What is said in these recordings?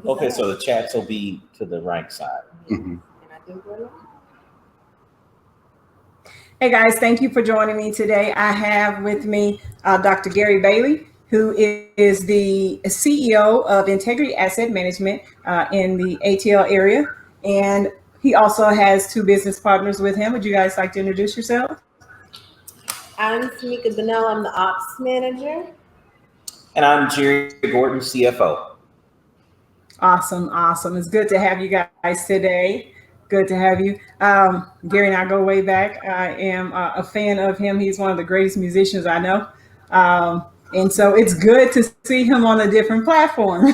Okay, so the chats will be to the right side. Mm-hmm. And I think we're live. Hey guys, thank you for joining me today. I have with me Dr. Gary Bailey, who is the CEO of Integrity Asset Management in the ATL area. And he also has two business partners with him. Would you guys like to introduce yourselves? I'm Tomika Donnell. I'm the ops manager. And I'm Jerry Gordon, CFO. Awesome, awesome. It's good to have you guys today. Good to have you. Gary and I go way back. I am a fan of him. He's one of the greatest musicians I know. And so it's good to see him on a different platform.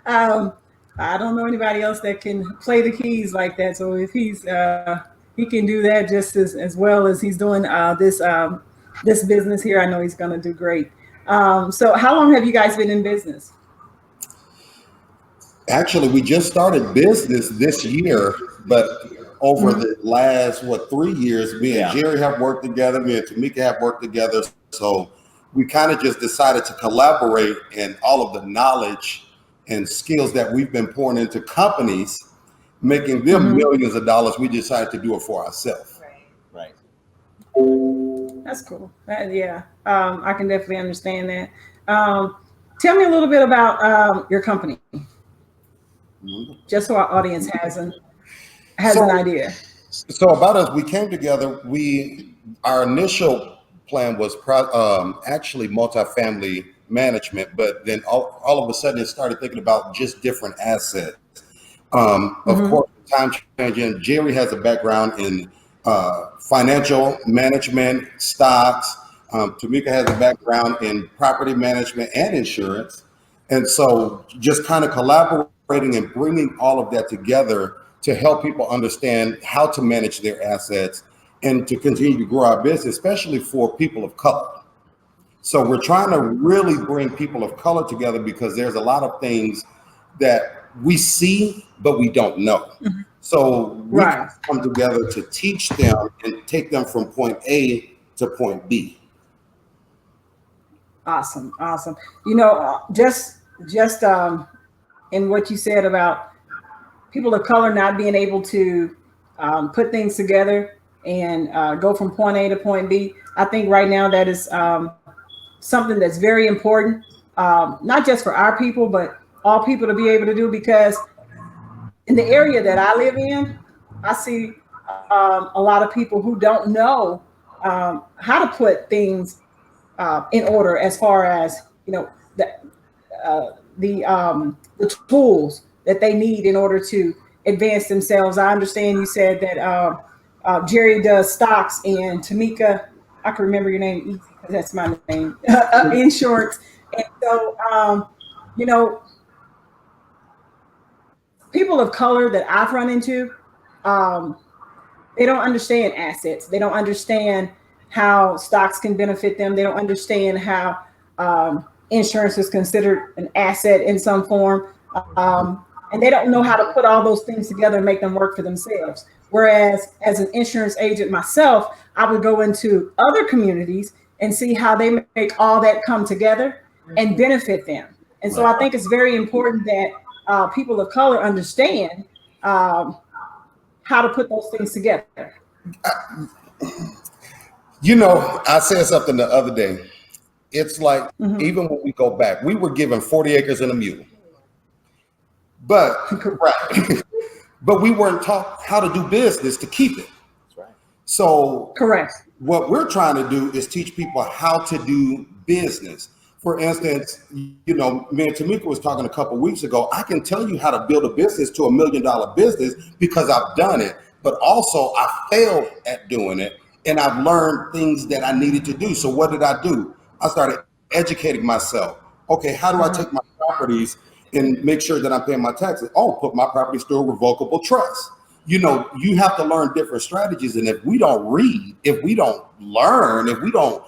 I don't know anybody else that can play the keys like that. So if he can do that just as well as he's doing this business here, I know he's going to do great. So how long have you guys been in business? Actually, we just started business this year, but over the last, 3 years, me and Jerry have worked together, me and Tomika have worked together. So we kind of just decided to collaborate, and all of the knowledge and skills that we've been pouring into companies, making them millions of dollars, we decided to do it for ourselves. Right. That's cool. I can definitely understand that. Tell me a little bit about your company, just so our audience has an idea. So about us, we came together. Our initial plan was actually multifamily management, but then all of a sudden it started thinking about just different assets. Of course, time changing. Jerry has a background in financial management, stocks. Tomika has a background in property management and insurance. And so just kind of collaborating and bringing all of that together to help people understand how to manage their assets and to continue to grow our business, especially for people of color. So we're trying to really bring people of color together because there's a lot of things that we see, but we don't know. So we come together to teach them and take them from point A to point B. Awesome. You know, just in what you said about people of color not being able to put things together and go from point A to point B, I think right now that is something that's very important, not just for our people, but all people to be able to do, because in the area that I live in, I see a lot of people who don't know how to put things in order, as far as, you know, the tools that they need in order to advance themselves. I understand you said that Jerry does stocks, and Tomika, I can remember your name easy because that's my name, insurance. And so, you know, people of color that I've run into, they don't understand assets. They don't understand how stocks can benefit them. They don't understand how insurance is considered an asset in some form. And they don't know how to put all those things together and make them work for themselves. Whereas as an insurance agent myself, I would go into other communities and see how they make all that come together and benefit them. And so I think it's very important that people of color understand how to put those things together. You know, I said something the other day. It's like, even when we go back, we were given 40 acres and a mule. But but we weren't taught how to do business to keep it. That's right. So correct. What we're trying to do is teach people how to do business. For instance, you know, me and Tomika was talking a couple of weeks ago. I can tell you how to build a business to $1 million business because I've done it, but also I failed at doing it, and I've learned things that I needed to do. So what did I do? I started educating myself. Okay, how do I take my properties and make sure that I'm paying my taxes? Oh, put my properties through a revocable trust. You know, you have to learn different strategies. And if we don't read, if we don't learn, if we don't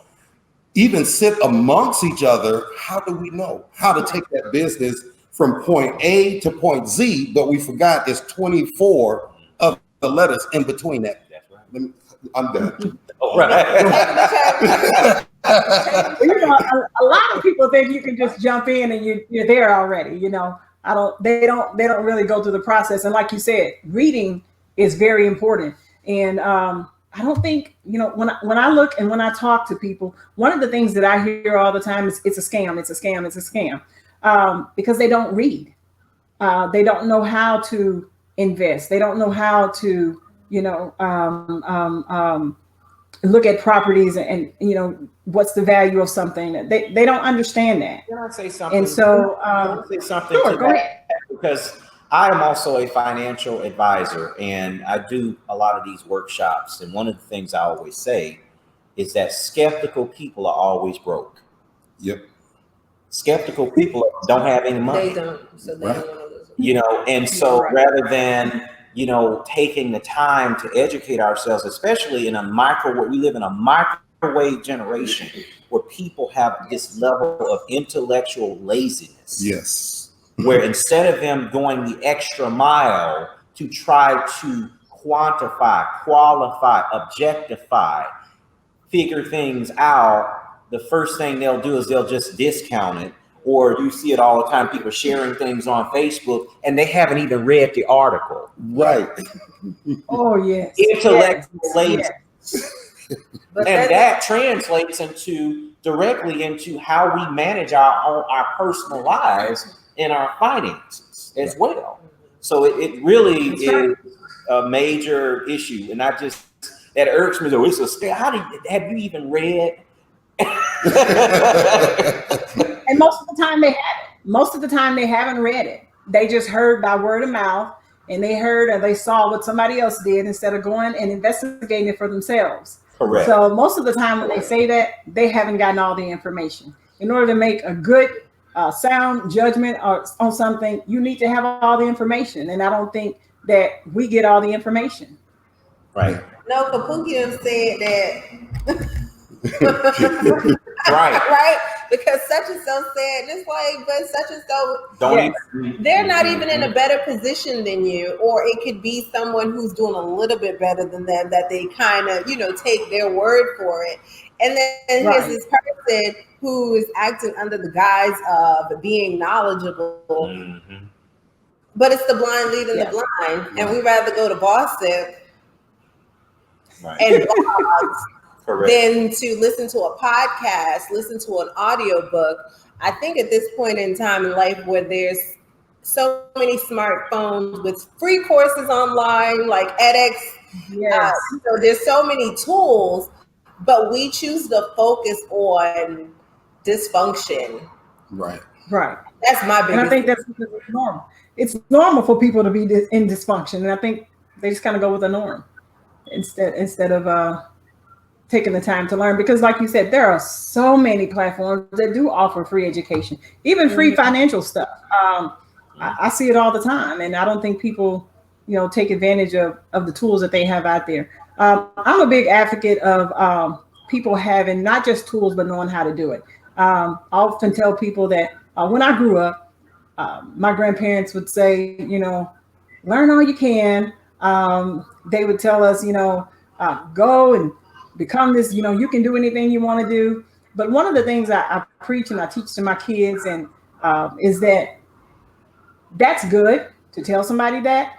even sit amongst each other, how do we know how to take that business from point A to point Z? But we forgot there's 24 of the letters in between that. That's right. I'm done. Oh, right. You know, a lot of people think you can just jump in and you're there already. You know, they don't really go through the process. And like you said, reading is very important. And I don't think, you know, when I look and when I talk to people, one of the things that I hear all the time is it's a scam, it's a scam, it's a scam, because they don't read. They don't know how to invest. They don't know how to, you know, look at properties and you know what's the value of something. They don't understand that. Can I say something? And so, Can I say something sure, to go that? ahead. Because I am also a financial advisor and I do a lot of these workshops. And one of the things I always say is that skeptical people are always broke. Yep. Skeptical people don't have any money. They don't. So they Right. don't want to lose. You know, and so Right. rather than, you know, taking the time to educate ourselves, especially in we live in a microwave generation where people have this level of intellectual laziness. Yes. Where instead of them going the extra mile to try to quantify, qualify, objectify, figure things out, the first thing they'll do is they'll just discount it. Or you see it all the time, people sharing things on Facebook and they haven't even read the article. Right. Oh yes. Intellectual Yes. laziness. Yes. But And that translates directly into how we manage our personal lives and our finances as well. So it really That's right. is a major issue. And that irks me though. It's have you even read? And most of the time they haven't. Most of the time they haven't read it. They just heard by word of mouth, and they heard or they saw what somebody else did instead of going and investigating it for themselves. Correct. So most of the time when they say that, they haven't gotten all the information. In order to make a good sound judgment on something, you need to have all the information. And I don't think that we get all the information. Right. no, Kapunki said that. Right. Right? Because such and so said this way, but such and so Don't they're not even in a better position than you, or it could be someone who's doing a little bit better than them that they kind of, you know, take their word for it. And then Right. here's this person who is acting under the guise of being knowledgeable, Mm-hmm. but it's the blind leading Yes. the blind, and we rather go to gossip Right. and blogs Correct. than to listen to a podcast, listen to an audiobook. I think at this point in time in life where there's so many smartphones with free courses online like edX, Yes. so there's so many tools, but we choose to focus on dysfunction. Right. Right. That's my biggest. And I think that's because it's normal. It's normal for people to be in dysfunction. And I think they just kind of go with the norm instead of taking the time to learn. Because like you said, there are so many platforms that do offer free education, even free financial stuff. I see it all the time. And I don't think people, you know, take advantage of the tools that they have out there. I'm a big advocate of people having not just tools, but knowing how to do it. I often tell people that when I grew up, my grandparents would say, you know, learn all you can. They would tell us, you know, go and become this, you know, you can do anything you want to do. But one of the things I preach and I teach to my kids and is that that's good to tell somebody that.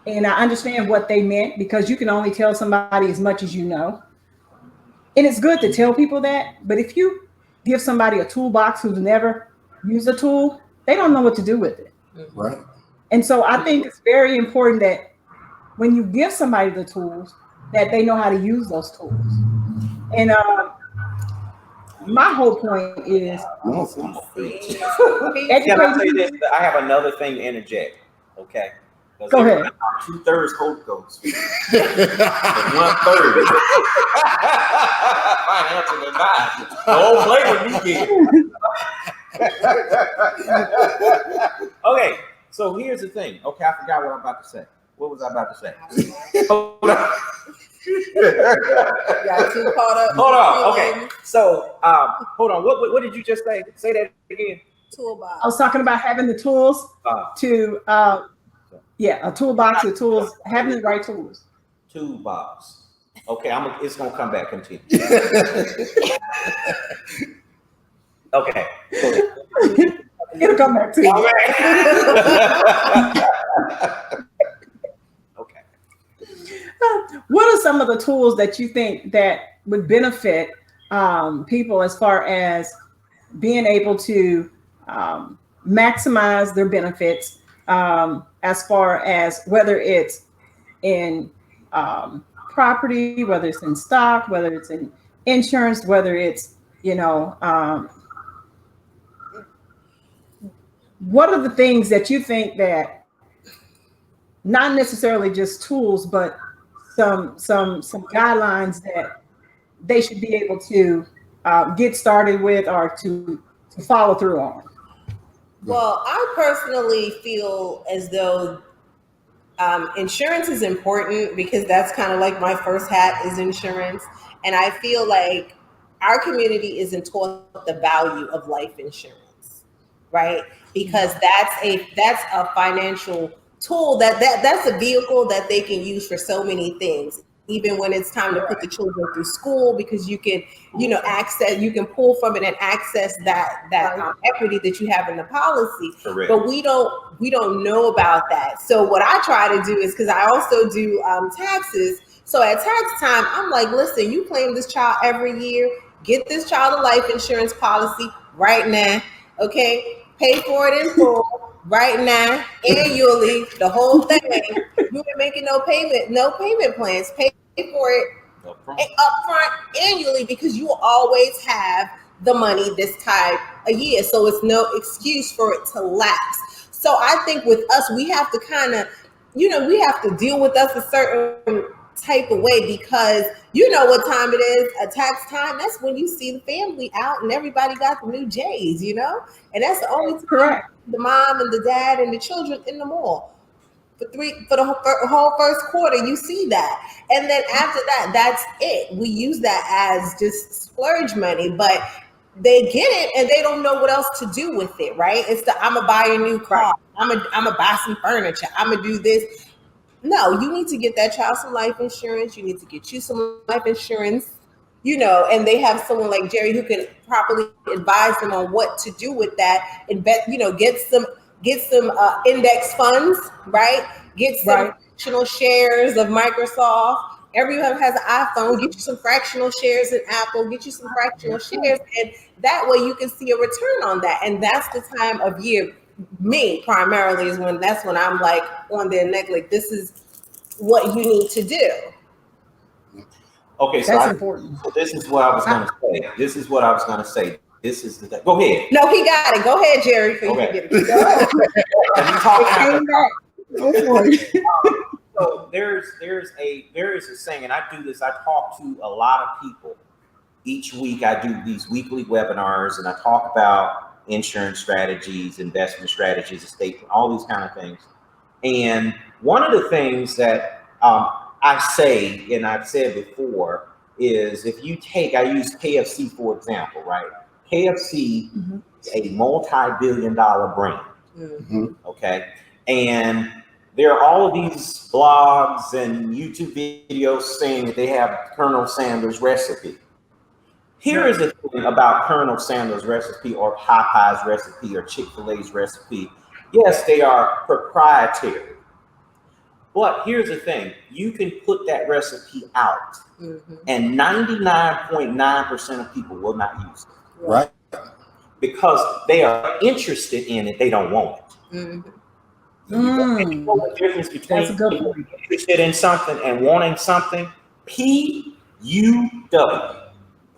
And I understand what they meant because you can only tell somebody as much as you know. And it's good to tell people that. But if you give somebody a toolbox who's never used a tool, they don't know what to do with it. Right. And so I think it's very important that when you give somebody the tools, that they know how to use those tools. And my whole point is Can I say education. this? I have another thing to interject. Okay. Go ahead. 2/3 Holy Ghost. And 1/3 financial advisor. Don't play with me, kid. Okay, so here's the thing. Okay, I forgot what I'm about to say. What was I about to say? Hold on. Got too caught up. Hold on. Okay. So, hold on. What did you just say? Say that again. Toolbox. I was talking about having the tools to, a toolbox with tools, having the right tools. Toolbox. Okay, it's gonna come back. Continue. Okay. It'll come back to you. Okay. What are some of the tools that you think that would benefit people as far as being able to maximize their benefits, as far as whether it's in property, whether it's in stock, whether it's in insurance, whether it's, what are the things that you think that not necessarily just tools, but some guidelines that they should be able to get started with or to follow through on? Well, I personally feel as though insurance is important because that's kind of like my first hat is insurance. And I feel like our community isn't taught the value of life insurance, right? Because that's a financial tool that's a vehicle that they can use for so many things. Even when it's time to put the children through school, because you can, you can pull from it and access that equity that you have in the policy. Correct. But we don't know about that. So what I try to do is, because I also do taxes. So at tax time, I'm like, listen, you claim this child every year, get this child a life insurance policy right now, okay? Pay for it in full right now, annually, the whole thing. You ain't making no payment plans. Pay for it upfront annually, because you will always have the money this time a year. So it's no excuse for it to lapse. So I think with us, we have to kind of, we have to deal with us a certain type of way, because you know what time it is, a tax time. That's when you see the family out and everybody got the new J's, and that's the only time. Correct. The mom and the dad and the children in the mall. For the whole first quarter, you see that. And then after that, that's it. We use that as just splurge money, but they get it and they don't know what else to do with it, right? It's I'm going to buy a new car. I'm going to buy some furniture. I'm going to do this. No, you need to get that child some life insurance. You need to get you some life insurance, and they have someone like Jerry who can properly advise them on what to do with that. And get some index funds, right? Get some fractional shares of Microsoft. Everyone has an iPhone. Get you some fractional shares in Apple. Get you some fractional shares, and that way you can see a return on that. And that's the time of year. Me primarily is when I'm like on their neck, like this is what you need to do. Okay, so that's important. So this is what I was going to say. This is the go ahead. No, he got it. Go ahead, Jerry. For okay. You to get it. Go for it. So there is a saying, and I do this. I talk to a lot of people each week. I do these weekly webinars, and I talk about insurance strategies, investment strategies, estate, all these kind of things. And one of the things that I say, and I've said before, is if you I use KFC for example, right? KFC is a multi-billion-dollar brand. Mm-hmm. Okay, and there are all of these blogs and YouTube videos saying that they have Colonel Sanders' recipe. Here is the thing about Colonel Sanders' recipe or Popeye's recipe or Chick-fil-A's recipe. Yes, they are proprietary. But here's the thing. You can put that recipe out, and 99.9% of people will not use it. Right. Because they are interested in it, they don't want it. And you know the difference between being interested in something and wanting something? PUW.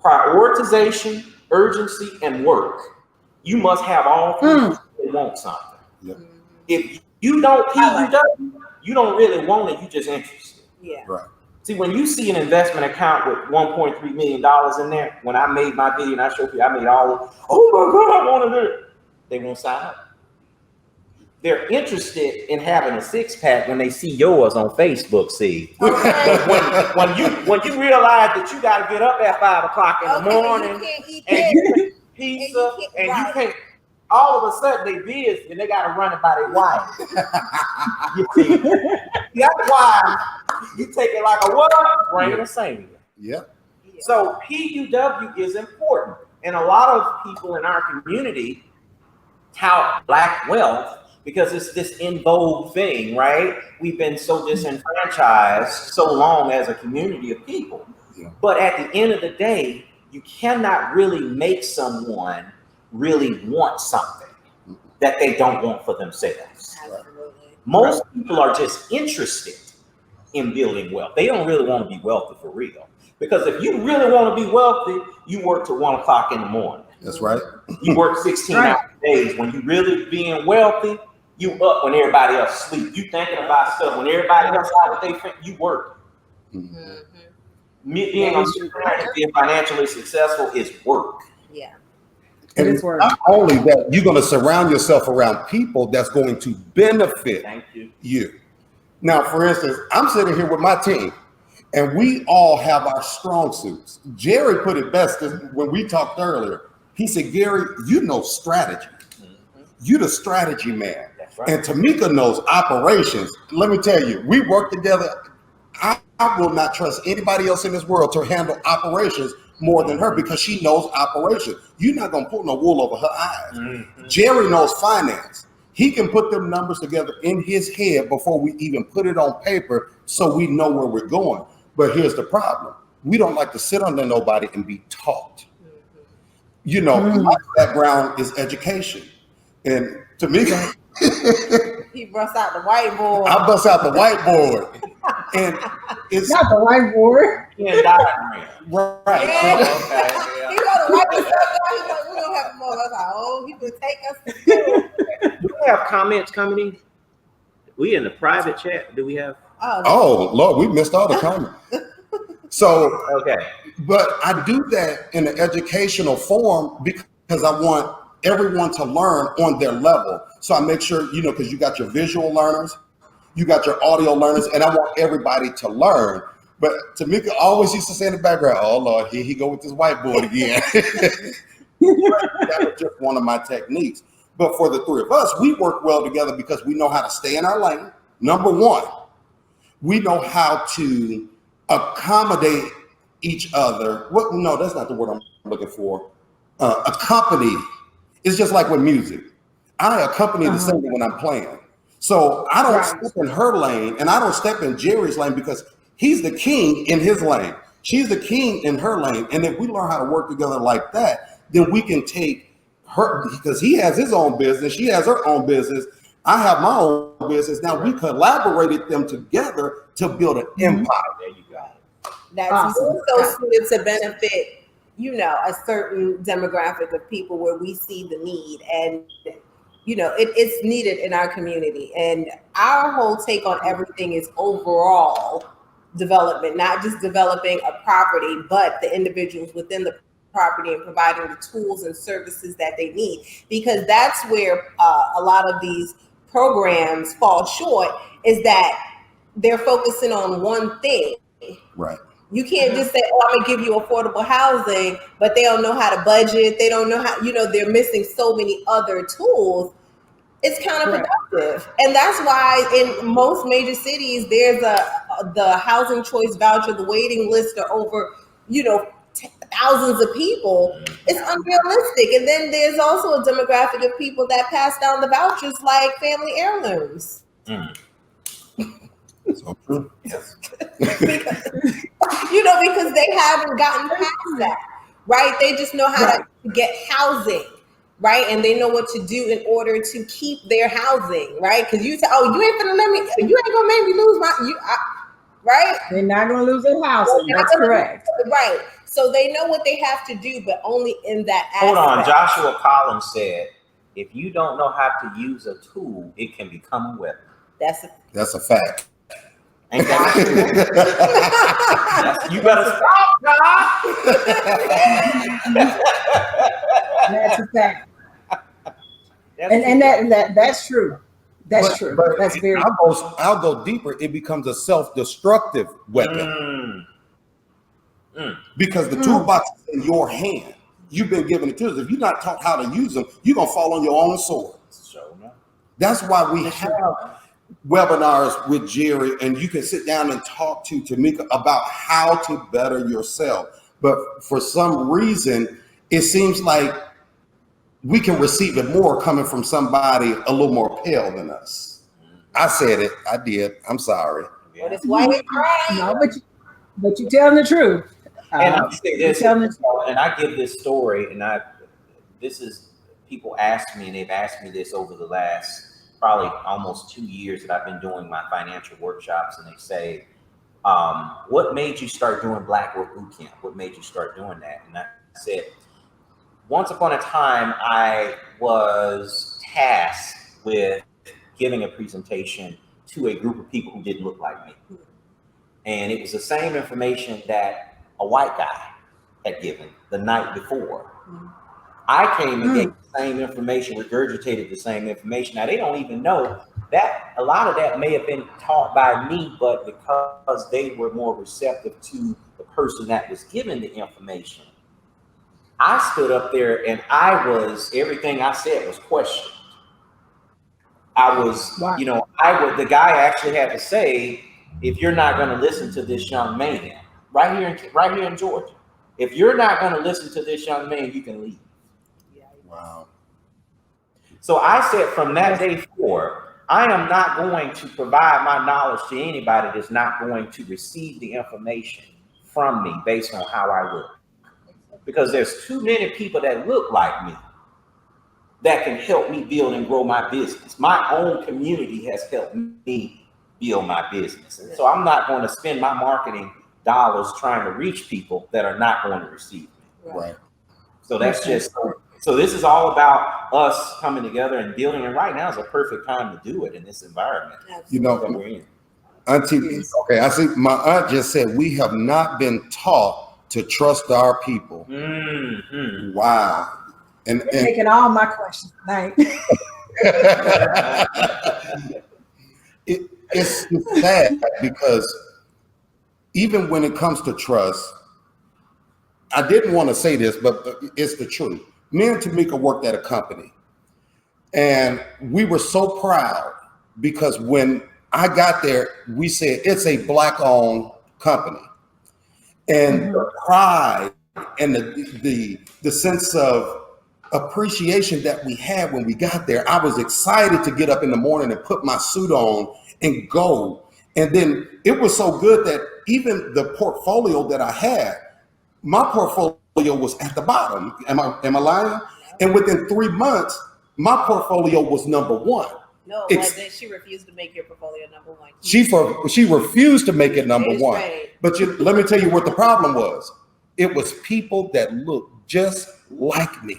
Prioritization, urgency, and work. You must have all three to want something. Yep. If you don't PUW, you don't really want it, you just interested. Yeah. Right. See, when you see an investment account with $1.3 million in there, when I made my video and I showed you, I made all of, oh my God, I want to do it. They won't sign up. They're interested in having a six-pack when they see yours on Facebook, see. But when you realize that you got to get up at 5 o'clock in the morning you can't eat and you can pizza you can't all of a sudden they busy and they got to run it by their wife. You see, that's why you take it like a what? Bring a singer. Yep. So PUW is important. And a lot of people in our community tout Black wealth because it's this in vogue thing, right? We've been so disenfranchised so long as a community of people. Yeah. But at the end of the day, you cannot really make someone really want something that they don't want for themselves. Absolutely. Most people are just interested in building wealth. They don't really want to be wealthy for real. Because if you really want to be wealthy, you work till 1 o'clock in the morning. That's right. You work 16-hour days. When you really being wealthy, you up when everybody else sleep. You thinking about stuff when everybody else out what they think. You work. Mm-hmm. Being financially successful is work. Yeah. It And is work. not only that, you're going to surround yourself around people that's going to benefit Thank you. you. Now, for instance, I'm sitting here with my team, and we all have our strong suits. Jerry put it best when we talked earlier. He said, Gary, you know strategy. You're the strategy man. That's right. And Tomika knows operations. Let me tell you, we work together. I will not trust anybody else in this world to handle operations more than her because she knows operations. You're not going to put no wool over her eyes. Mm-hmm. Jerry knows finance. He can put them numbers together in his head before we even put it on paper so we know where we're going. But here's the problem. We don't like to sit under nobody and be taught. You know, my background is education. And Tomika, He busts out the whiteboard. I bust out the whiteboard. And it's Not the whiteboard. Yeah, diagram. right. Yeah. Okay, yeah. He wrote the whiteboard stuff down. He's like, we don't have more. I was like, oh, he would take us to school. Do we have comments coming in? We in the private chat? Do we have? Oh, Lord, we missed all the comments. So, Okay. but I do that in an educational form because I want everyone to learn on their level. So I make sure, you know, because you got your visual learners, you got your audio learners, and I want everybody to learn. But Tomika always used to say in the background, oh, Lord, here he go with this whiteboard again. That was just one of my techniques. But for the three of us, we work well together because we know how to stay in our lane. Number one, we know how to accommodate each other. What? No, that's not the word I'm looking for. Accompany. It's just like with music. I accompany the singer when I'm playing. So I don't step in her lane and I don't step in Jerry's lane because he's the king in his lane. She's the king in her lane. And if we learn how to work together like that, then we can take her, because he has his own business, she has her own business, I have my own business. Now we collaborated them together to build an empire. There you go. That's Awesome. so suited to benefit, you know, a certain demographic of people where we see the need, and you know, it's needed in our community. And our whole take on everything is overall development, not just developing a property, but the individuals within the property and providing the tools and services that they need. Because that's where a lot of these programs fall short, is that they're focusing on one thing. Right. You can't just say, oh, I'm gonna give you affordable housing, but they don't know how to budget. They don't know how, you know, they're missing so many other tools. It's counterproductive. And that's why in most major cities, there's the housing choice voucher, the waiting list are over, you know, thousands of people. It's unrealistic. And then there's also a demographic of people that pass down the vouchers like family heirlooms. So true. Yes. You know, because they haven't gotten past that, right? They just know how to get housing, right? And they know what to do in order to keep their housing, right? Because you say, oh, you ain't gonna make me lose my, right? They're not going to lose their housing. That's correct. Right. So they know what they have to do, but only in that aspect. Hold on. Joshua Collins said, if you don't know how to use a tool, it can become a weapon. That's a fact. Ain't that true? You better stop, That's a fact. And that's true. That's true. That's very true. I'll go deeper. It becomes a self-destructive weapon because the toolbox is in your hand. You've been given the tools. If you're not taught how to use them, you're gonna fall on your own sword. That's why we have webinars with Jerry, and you can sit down and talk to Tomika about how to better yourself. But for some reason, it seems like we can receive it more coming from somebody a little more pale than us. I said it. I did. I'm sorry. But it's why we cry. No, but you're telling the truth. And I say this, and I give this story, and this is, people ask me, and they've asked me this over the last probably almost 2 years that I've been doing my financial workshops, and they say, what made you start doing Black Work Bootcamp? What made you start doing that? And I said, once upon a time, I was tasked with giving a presentation to a group of people who didn't look like me. And it was the same information that a white guy had given the night before. I came and gave the same information, regurgitated the same information. Now, they don't even know that a lot of that may have been taught by me, but because they were more receptive to the person that was given the information, I stood up there and everything I said was questioned. The guy actually had to say, if you're not going to listen to this young man, right here in Georgia, if you're not going to listen to this young man, you can leave. Wow. So I said from that day forward, I am not going to provide my knowledge to anybody that's not going to receive the information from me based on how I look. Because there's too many people that look like me that can help me build and grow my business. My own community has helped me build my business. And so I'm not going to spend my marketing dollars trying to reach people that are not going to receive me. Right. So that's so this is all about us coming together and building. And right now is a perfect time to do it in this environment. You know, that we're in. Auntie, okay, I see my aunt just said we have not been taught to trust our people. Mm-hmm. Wow. And taking all my questions tonight. It's sad because even when it comes to trust, I didn't want to say this, but it's the truth. Me and Tomika worked at a company, and we were so proud because when I got there, we said it's a Black-owned company, and the pride and the sense of appreciation that we had when we got there, I was excited to get up in the morning and put my suit on and go. And then it was so good that even the portfolio that I had, my portfolio was at the bottom. Am I lying? And within 3 months, my portfolio was number one. No, but then she refused to make your portfolio number one. She refused to make it number one. But let me tell you what the problem was. It was people that looked just like me.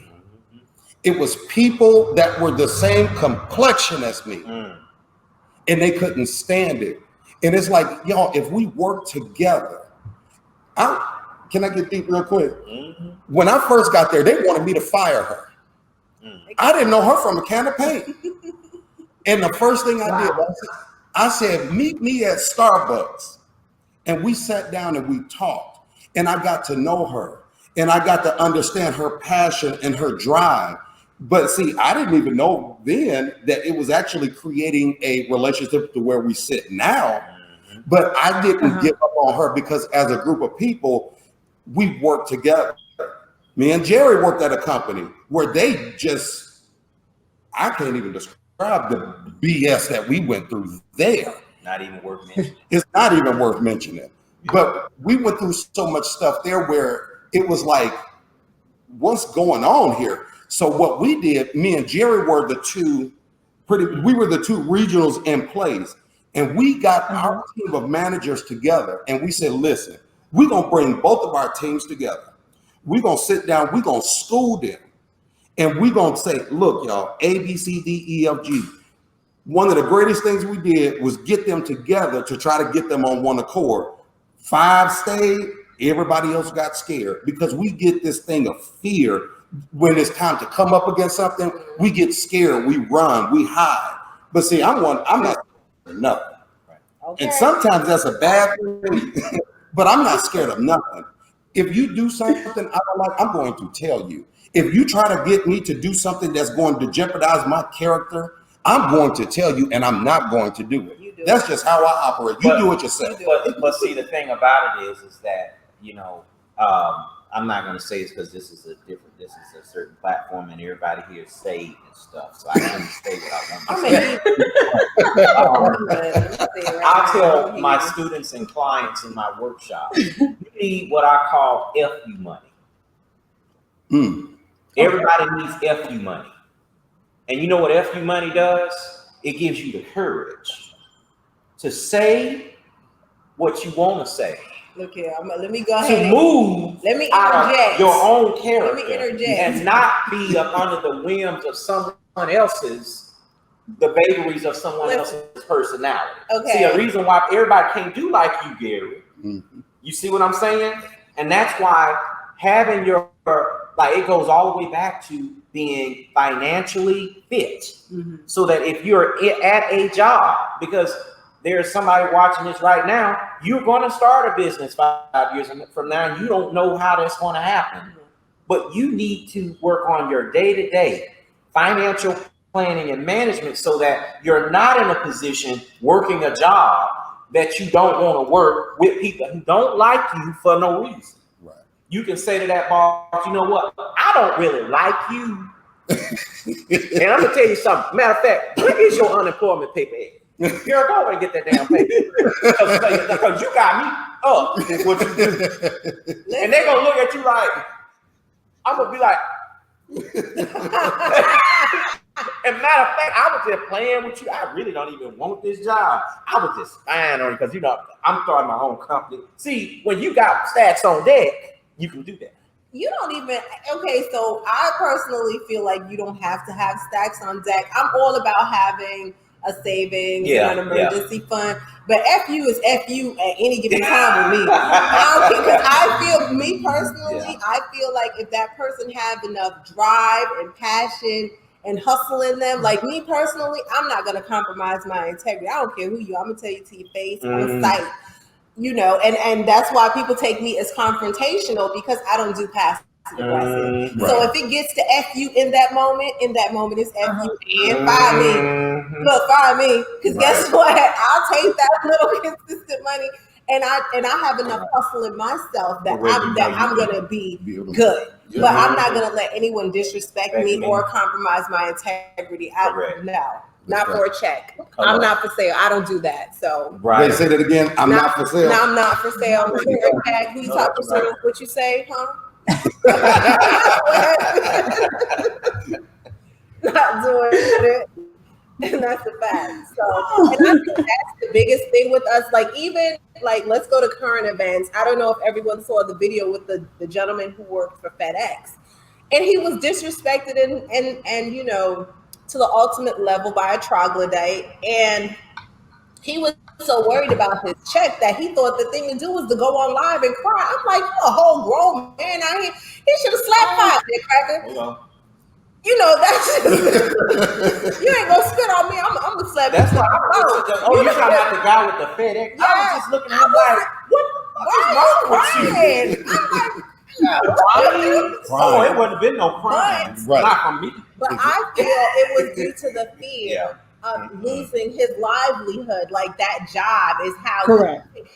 It was people that were the same complexion as me. And they couldn't stand it. And it's like, y'all, if we work together, can I get deep real quick? When I first got there, they wanted me to fire her. I didn't know her from a can of paint. And the first thing I did, I said, meet me at Starbucks. And we sat down and we talked. And I got to know her. And I got to understand her passion and her drive. But see, I didn't even know then that it was actually creating a relationship to where we sit now. But I didn't give up on her because as a group of people, we worked together. Me and Jerry worked at a company where they just, I can't even describe the BS that we went through there. Not even worth mentioning. It's not even worth mentioning. But we went through so much stuff there where it was like, what's going on here? So what we did, me and Jerry were the two regionals in place. And we got our team of managers together and we said, listen, we're going to bring both of our teams together. We're going to sit down, we're going to school them. And we're going to say, look, y'all, A, B, C, D, E, F, G. One of the greatest things we did was get them together to try to get them on one accord. 5 stayed, everybody else got scared because we get this thing of fear. When it's time to come up against something, we get scared, we run, we hide. But see, I'm not scared of nothing. And sometimes that's a bad thing, but I'm not scared of nothing. If you do something I don't like, I'm going to tell you. If you try to get me to do something that's going to jeopardize my character, I'm going to tell you, and I'm not going to do it. That's just how I operate. You do it yourself. But see, the thing about it is that, you know, I'm not going to say it's because this is a certain platform and everybody here is saved and stuff. So I can't say what I want to say. I tell my students and clients in my workshop, you need what I call FU money. Everybody needs FU money. And you know what FU money does? It gives you the courage to say what you want to say. Look here, let me go ahead. To move out of your own character. Let me interject. And not be up under the whims of someone else's, the vagaries of someone else's personality. Okay. See, a reason why everybody can't do like you, Gary. You see what I'm saying? And that's why having your, like, it goes all the way back to being financially fit. So that if you're at a job, because there's somebody watching this right now, you're going to start a business 5 years from now, and you don't know how that's going to happen. But you need to work on your day-to-day financial planning and management so that you're not in a position working a job that you don't want to work with people who don't like you for no reason. Right. You can say to that boss, you know what? I don't really like you. And I'm going to tell you something. Matter of fact, where is your unemployment paper at? Girl, go and get that damn paper. Because you got me up is what you do. And they're going to look at you like, I'm going to be like, and matter of fact, I was just playing with you. I really don't even want this job. I was just spying on you because, you know, I'm starting my own company. See, when you got stacks on deck, you can do that. You don't even, okay, so I personally feel like you don't have to have stacks on deck. I'm all about having a savings and an emergency fund, but FU is FU at any given time with me. I feel, me personally, I feel like if that person have enough drive and passion and hustle in them, like me personally, I'm not going to compromise my integrity. I don't care who you are. I'm going to tell you to your face on sight, you know, and that's why people take me as confrontational, because I don't do passive aggressive. So if it gets to FU in that moment it's FU and fire me. Look, fire me, because guess what? I'll take that little consistent money, and I have enough hustle in myself that I'm gonna be good. But I'm not gonna let anyone disrespect me or compromise my integrity. Not for a check. I'm not for sale. I don't do that. So They say that again. I'm not for sale. I'm not for sale. Who you talk to? What you say, huh? Not doing it. And that's the fact. So, and I think that's the biggest thing with us. Like, even like, let's go to current events. I don't know if everyone saw the video with the gentleman who worked for FedEx, and he was disrespected and you know, to the ultimate level by a troglodyte, and he was so worried about his check that he thought the thing to do was to go on live and cry. I'm like, you're a whole grown man out here. He should have slapped five, cracker. Hold on. You know, that's just, you ain't gonna spit on me. I'm gonna slap you. That's why you talking about the guy with the FedEx. Yeah. I was just looking at him like, why are you crying? Oh, it wouldn't have been no crime. Not from me. But I feel it was due to the fear of losing his livelihood. Like, that job is how,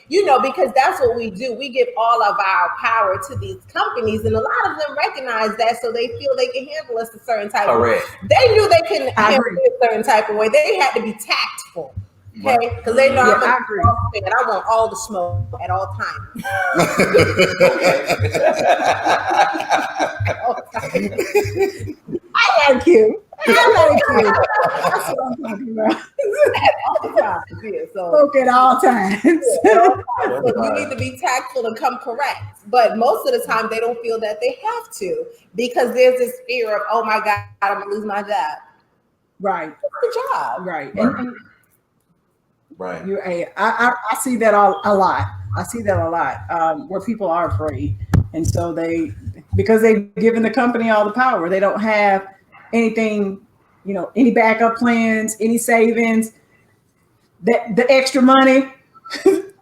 you know, because that's what we do. We give all of our power to these companies, and a lot of them recognize that, so they feel they can handle us a certain type of way. They knew they couldn't handle it a certain type of way. They had to be tactful. Okay, because they know I'm a and I want all the smoke at all times. I like you. I like you. That's what I'm talking about. At all times. Yeah, so. Smoke at all times. So you need to be tactful and come correct. But most of the time, they don't feel that they have to, because there's this fear of, oh my God, I'm gonna lose my job. Right. It's the job. Right. Right. I see that a lot. I see that a lot, where people are afraid. And so because they've given the company all the power, they don't have anything, you know, any backup plans, any savings, that the extra money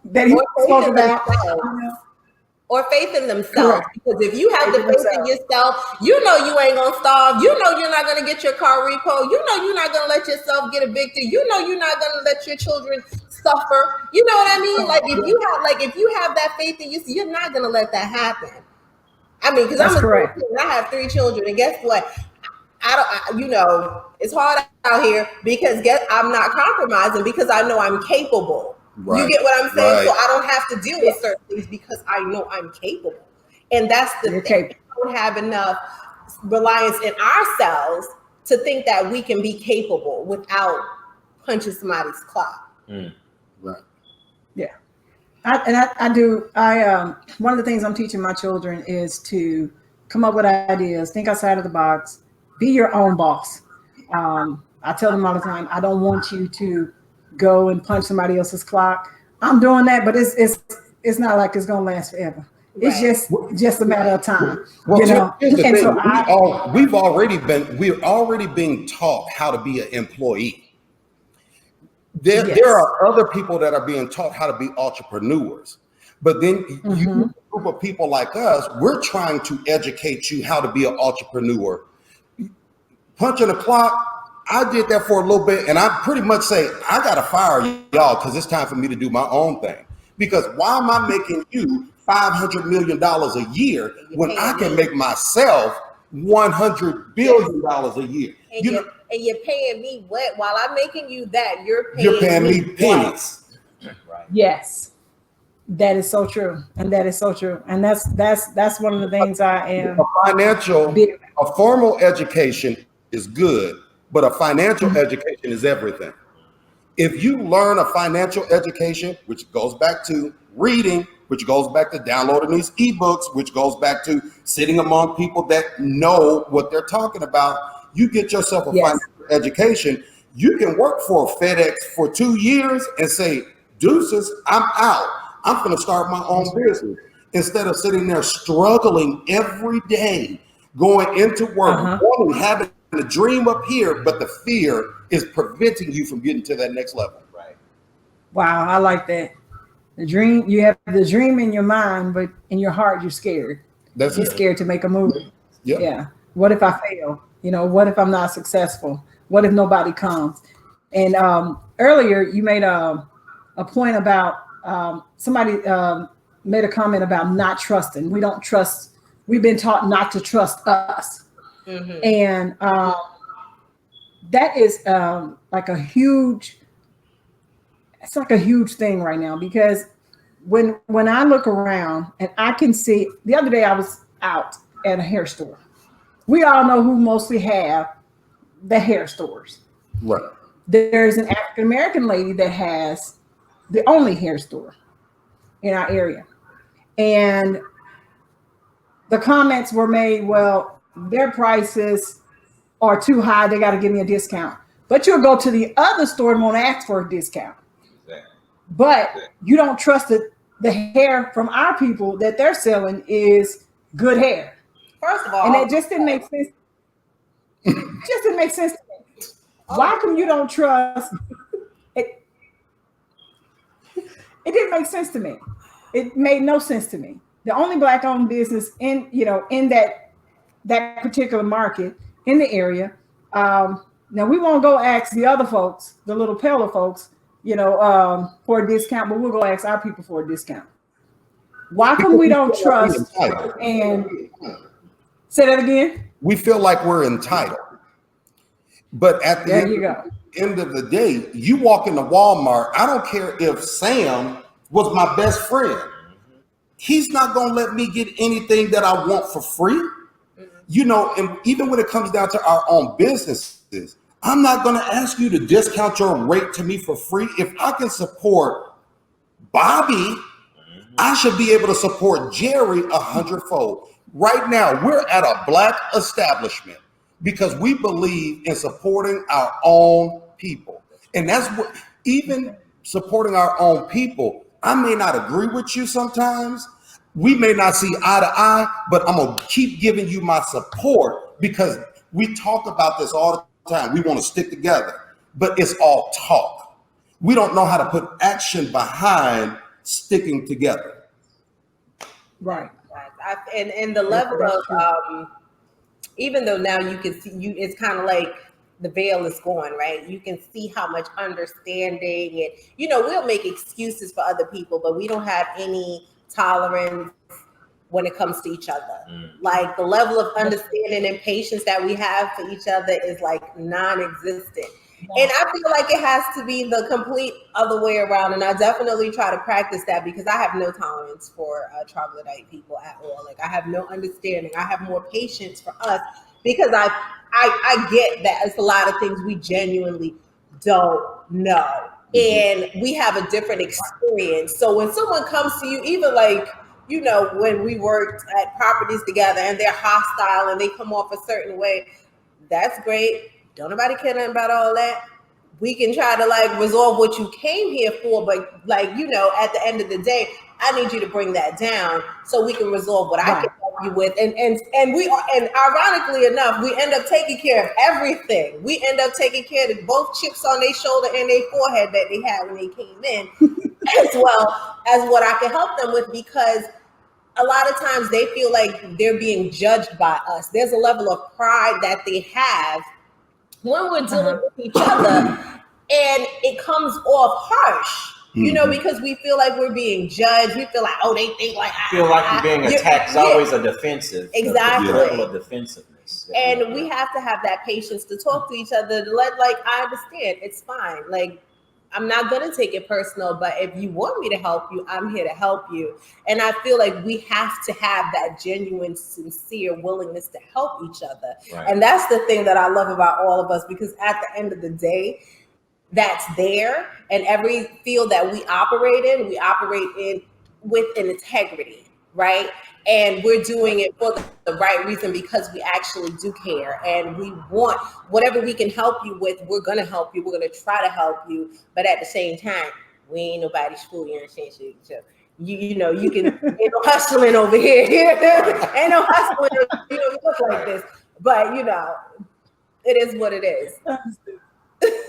that he spoke about. or faith in themselves. Correct. Because if you have the faith in yourself, you know you ain't gonna starve. You know you're not gonna get your car repo. You know you're not gonna let yourself get evicted. You know you're not gonna let your children suffer. You know what I mean? Like if you have that faith in you, you're not gonna let that happen. I mean, because I'm correct. I have 3 children, and guess what? It's hard out here because I'm not compromising because I know I'm capable. Right. You get what I'm saying? Right. So I don't have to deal with certain things because I know I'm capable. And that's the thing. We don't have enough reliance in ourselves to think that we can be capable without punching somebody's clock. Right. Yeah. I do. One of the things I'm teaching my children is to come up with ideas, think outside of the box, be your own boss. I tell them all the time, I don't want you to go and punch somebody else's clock. I'm doing that, but it's not like it's gonna last forever. Right. It's just a matter of time. Well, here's the thing. So we're already being taught how to be an employee. There are other people that are being taught how to be entrepreneurs. But then you, a group of people like us, we're trying to educate you how to be an entrepreneur. Punching a clock, I did that for a little bit, and I pretty much say, I got to fire y'all because it's time for me to do my own thing. Because why am I making you $500 million a year when I can make myself $100 billion a year? And you're paying me what? While I'm making you that, you're paying me pennies. Right. Yes. That is so true. And that is so true. And that's one of the things I am. A formal education is good, but a financial education is everything. If you learn a financial education, which goes back to reading, which goes back to downloading these ebooks, which goes back to sitting among people that know what they're talking about, you get yourself a financial education. You can work for FedEx for 2 years and say, deuces, I'm out. I'm going to start my own business. Instead of sitting there struggling every day, going into work, having a dream up here, but the fear is preventing you from getting to that next level. Right. Wow, I like that. The dream, you have the dream in your mind, but in your heart, you're scared. You're scared to make a move. Yep. Yeah. What if I fail? What if I'm not successful? What if nobody comes? And earlier you made a point about somebody made a comment about not trusting. We don't trust. We've been taught not to trust us. And that is like a huge thing right now, because when I look around and I can see, the other day I was out at a hair store. We all know who mostly have the hair stores. Right. There's an African-American lady that has the only hair store in our area. And the comments were made, well, their prices are too high. They got to give me a discount. But you'll go to the other store and won't ask for a discount. Exactly. But you don't trust that the hair from our people that they're selling is good hair. First of all, and it just didn't make sense. Just didn't make sense to me. Why come you don't trust it? It didn't make sense to me. It made no sense to me. The only Black-owned business in that particular market in the area. Now we won't go ask the other folks, the little Pella folks, for a discount, but we'll go ask our people for a discount. Why come we don't trust? And say that again. We feel like we're entitled, but at the end of the day, you walk into Walmart. I don't care if Sam was my best friend. He's not going to let me get anything that I want for free. And even when it comes down to our own businesses, I'm not going to ask you to discount your rate to me for free. If I can support Bobby, I should be able to support Jerry 100-fold. Right now, we're at a Black establishment because we believe in supporting our own people. And that's what, even supporting our own people, I may not agree with you sometimes. We may not see eye to eye, but I'm going to keep giving you my support because we talk about this all the time. We want to stick together, but it's all talk. We don't know how to put action behind sticking together. Right. And the level of even though now you can see, it's kind of like the veil is gone, right? You can see how much understanding, and we'll make excuses for other people, but we don't have any tolerance when it comes to each other. Like the level of understanding and patience that we have for each other is like non-existent. And I feel like it has to be the complete other way around. And I definitely try to practice that because I have no tolerance for troglodyte people at all. Like I have no understanding. I have more patience for us because I get that it's a lot of things we genuinely don't know. And we have a different experience. So when someone comes to you, even like, when we worked at properties together and they're hostile and they come off a certain way, that's great. Don't nobody care nothing about all that. We can try to like resolve what you came here for, but like, at the end of the day, I need you to bring that down so we can resolve what I can help you with. And ironically enough, we end up taking care of everything. We end up taking care of both chips on their shoulder and their forehead that they had when they came in, as well as what I can help them with, because a lot of times they feel like they're being judged by us. There's a level of pride that they have when we're dealing with each other, and it comes off harsh, because we feel like we're being judged. We feel like, they think like feel like you're being attacked. It's always a defensive, exactly, level of defensiveness. And we have to have that patience to talk to each other. To I understand, it's fine. Like, I'm not going to take it personal, but if you want me to help you, I'm here to help you. And I feel like we have to have that genuine, sincere willingness to help each other. Right. And that's the thing that I love about all of us, because at the end of the day, that's there. And every field that we operate in with an integrity, right? And we're doing it for the right reason, because we actually do care and we want whatever we can help you with. We're going to help you. We're going to try to help you. But at the same time, we ain't nobody's fool. You understand? You can, ain't no hustling over here. Ain't no hustling. Look like this. But, it is what it is.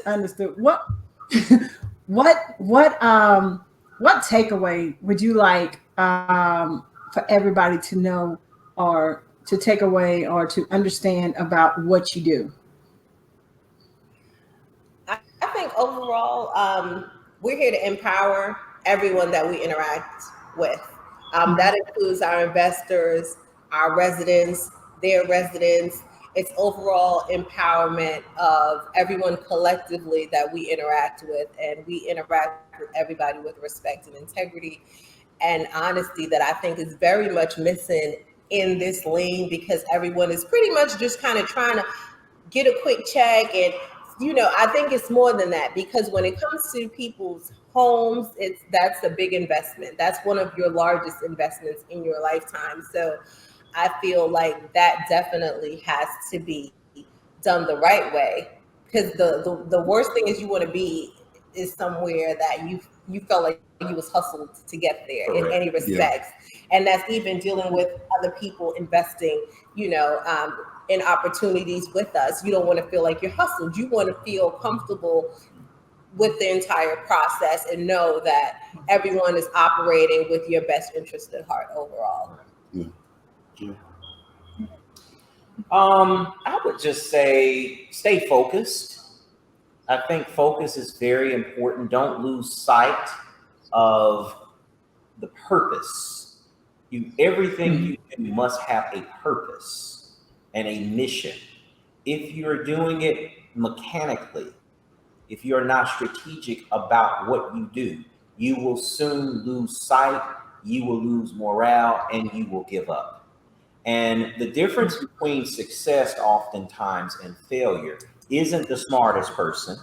Understood. What takeaway would you like for everybody to know, or to take away, or to understand about what you do? I think overall, we're here to empower everyone that we interact with. That includes our investors, our residents, their residents. It's overall empowerment of everyone collectively that we interact with, and we interact with everybody with respect and integrity and honesty that I think is very much missing in this lane, because everyone is pretty much just kind of trying to get a quick check. And, I think it's more than that, because when it comes to people's homes, that's a big investment. That's one of your largest investments in your lifetime. So I feel like that definitely has to be done the right way, because the worst thing is you want to be is somewhere that you felt like you was hustled to get there. Correct. In any respects. Yeah. And that's even dealing with other people investing, in opportunities with us. You don't want to feel like you're hustled. You want to feel comfortable with the entire process and know that everyone is operating with your best interest at heart overall. Yeah. Yeah. I would just say stay focused. I think focus is very important. Don't lose sight of the purpose. Everything you do must have a purpose and a mission. If you're doing it mechanically, if you're not strategic about what you do, you will soon lose sight, you will lose morale, and you will give up. And the difference between success oftentimes and failure isn't the smartest person.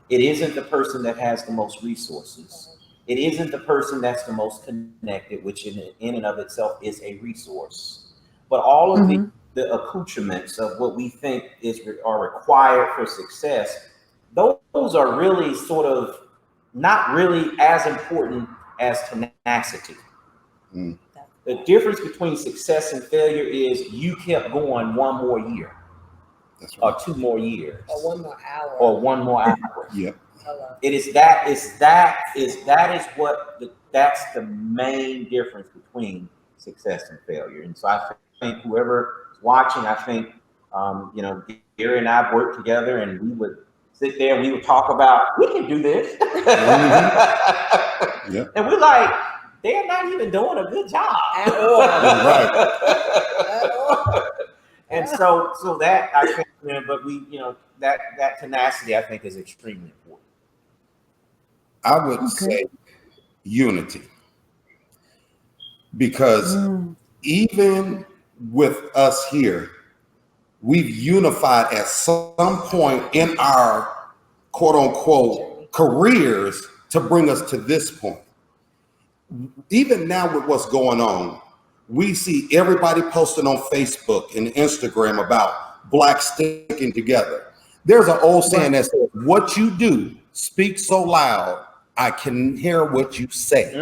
It isn't the person that has the most resources. It isn't the person that's the most connected, which in and of itself is a resource. But all of the accoutrements of what we think are required for success, those are really sort of not really as important as tenacity. The difference between success and failure is you kept going one more year. That's right. Or 2 more years. Or 1 more hour. Or 1 more hour. Yep. That's the main difference between success and failure. And so I think whoever is watching, I think, you know, Gary and I worked together, and we would sit there and we would talk about, we can do this. Mm-hmm. Yeah. And we're like, they're not even doing a good job. At all. Right. At all. And so that, I think, you know, but we, you know, that tenacity, I think, is extremely important. I would say unity, because even with us here, we've unified at some point in our quote unquote careers to bring us to this point. Even now with what's going on, we see everybody posting on Facebook and Instagram about Blacks sticking together. There's an old saying that says, what you do speaks so loud, I can hear what you say.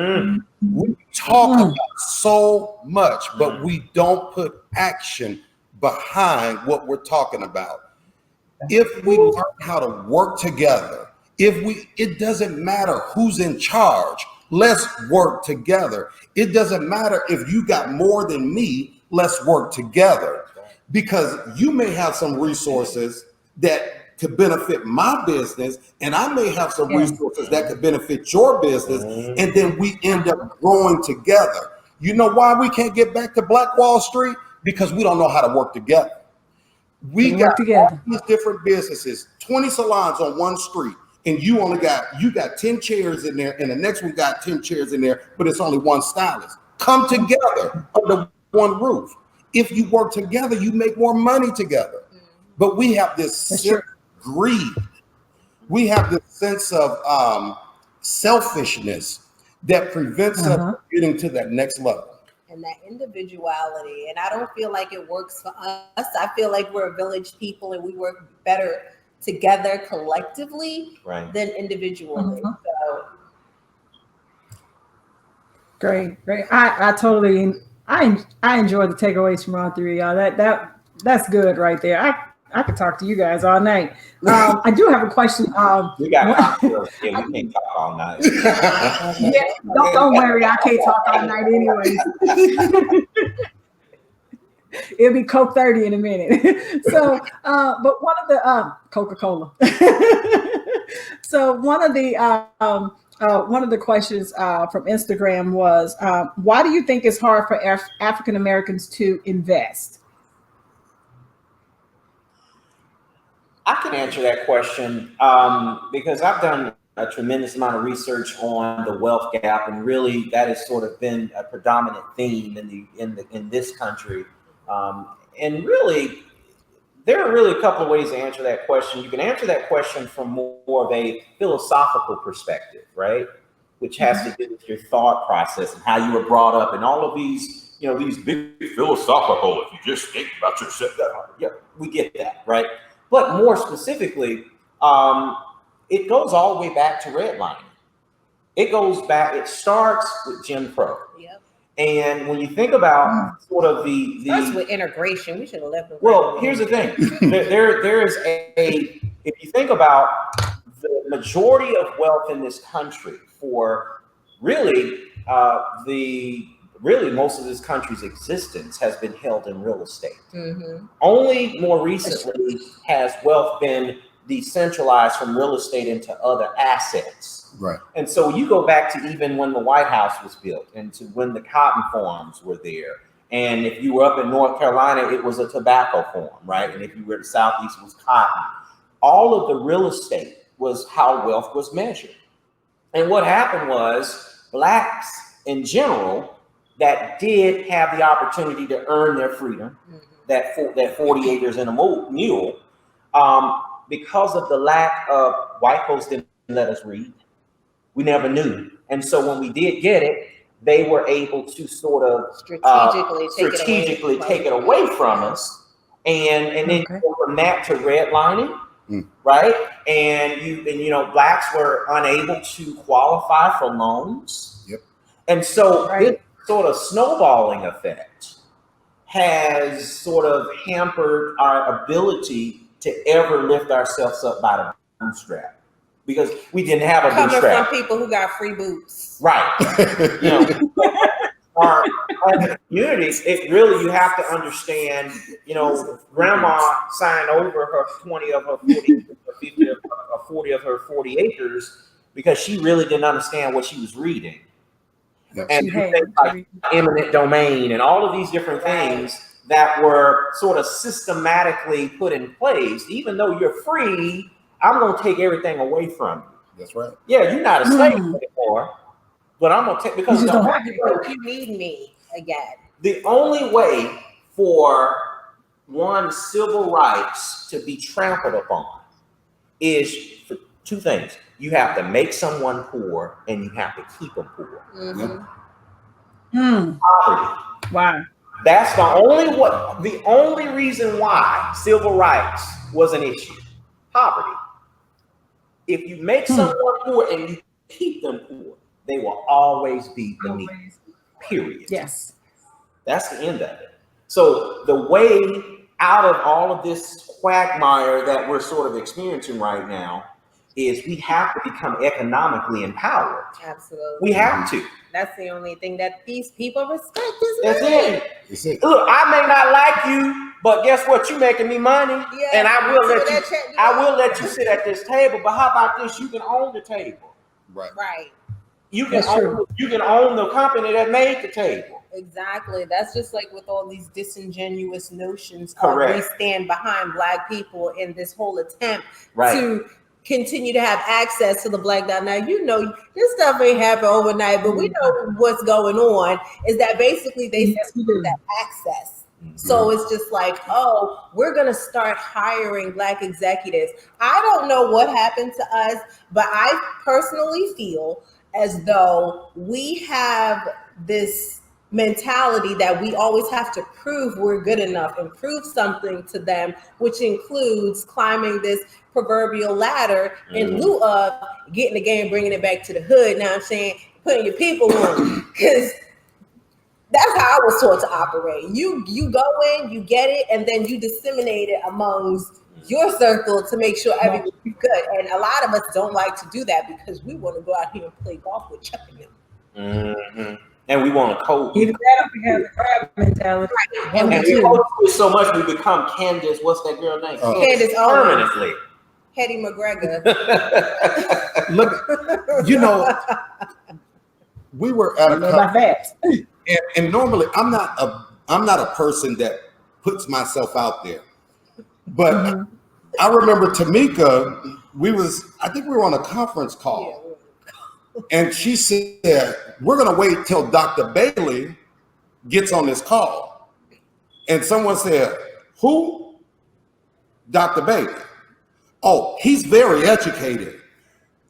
We talk about so much, but we don't put action behind what we're talking about. If we learn how to work together, it doesn't matter who's in charge. Let's work together. It doesn't matter if you got more than me, let's work together. Because you may have some resources that could benefit my business, and I may have some resources that could benefit your business, and then we end up growing together. You know why we can't get back to Black Wall Street? Because we don't know how to work together. We got all these different businesses, 20 salons on one street, and you got 10 chairs in there, and the next one got 10 chairs in there, but it's only one stylist. Come together under one roof. If you work together, you make more money together. But we have this sense of greed. We have this sense of selfishness that prevents us from getting to that next level. And that individuality. And I don't feel like it works for us. I feel like we're a village people and we work better together collectively than individually. So great. I totally I enjoy the takeaways from all three of y'all. That's good right there. I could talk to you guys all night. I do have a question. We got cocktails. We can't talk all night. Don't worry, I can't talk all night anyways. It'll be Coke 30 in a minute. So, but one of the Coca-Cola. So one of the questions from Instagram was, why do you think it's hard for African Americans to invest? I can answer that question because I've done a tremendous amount of research on the wealth gap, and really that has sort of been a predominant theme in this country. And really, there are really a couple of ways to answer that question. You can answer that question from more of a philosophical perspective, right? Which has to do with your thought process and how you were brought up, and all of these, you know, these big philosophical. If you just think about yourself, yeah, we get that, right? But more specifically, it goes all the way back to redlining. It starts with Jim Crow. Yep. And when you think about sort of the starts with integration, we should have left. Well, here's the thing. there is if you think about the majority of wealth in this country for really most of this country's existence has been held in real estate. Only more recently has wealth been decentralized from real estate into other assets. Right. And so you go back to even when the White House was built and to when the cotton farms were there. And if you were up in North Carolina, it was a tobacco farm, right? And if you were in the Southeast, it was cotton. All of the real estate was how wealth was measured. And what happened was Blacks in general that did have the opportunity to earn their freedom, that 40 acres and a mule, because of the lack of white folks didn't let us read. We never knew. And so when we did get it, they were able to sort of strategically take it away from us. And then go from that to redlining, right? And you know, Blacks were unable to qualify for loans. Yep. And so this sort of snowballing effect has sort of hampered our ability to ever lift ourselves up by the bootstrap, because we didn't have a bootstrap. Coming from people who got free boots. Right. You know, aren't as a community, it really, you have to understand, you know, grandma signed over her 20 of her 40, 50 of, 40 of her 40 acres because she really didn't understand what she was reading. And things like eminent domain and all of these different things that were sort of systematically put in place. Even though you're free, I'm going to take everything away from you. That's right. Yeah, you're not a slave anymore, but I'm going to take, because you need me again. The only way for one's civil rights to be trampled upon is for two things. You have to make someone poor and you have to keep them poor. Poverty. Wow. That's the only reason why civil rights was an issue. Poverty. If you make someone poor and you keep them poor, they will always be beneath. Period. Yes. That's the end of it. So the way out of all of this quagmire that we're sort of experiencing right now is we have to become economically empowered. Absolutely. We have to. That's the only thing that these people respect is That's money. it. Look, I may not like you, but guess what? You're making me money, and I will let you. I will let you sit at this table. But how about this? You can own the table. Right. You can own the company that made the table. Exactly. That's just like with all these disingenuous notions. Correct. We stand behind Black people in this whole attempt Right. to continue to have access to the Black dot. Now, you know, this stuff ain't happen overnight, but we know what's going on is that basically they said that access. So it's just like, oh, we're going to start hiring Black executives. I don't know what happened to us, but I personally feel as though we have this mentality that we always have to prove we're good enough and prove something to them, which includes climbing this proverbial ladder in lieu of getting the game, bringing it back to the hood. Now I'm saying, putting your people on, because that's how I was taught to operate. You go in, you get it, and then you disseminate it amongst your circle to make sure everybody's good. And a lot of us don't like to do that because we want to go out here and play golf with Chuck and them. And we want to code. Either that or we have the crab mentality. And we code so much we become Candace. What's that girl name? Candace permanently. Hetty McGregor. Look, you know, we were at and normally I'm not a person that puts myself out there, but I remember Tomika. I think we were on a conference call. And she said, we're going to wait till Dr. Bailey gets on this call. And someone said, who? Dr. Bailey. Oh, he's very educated.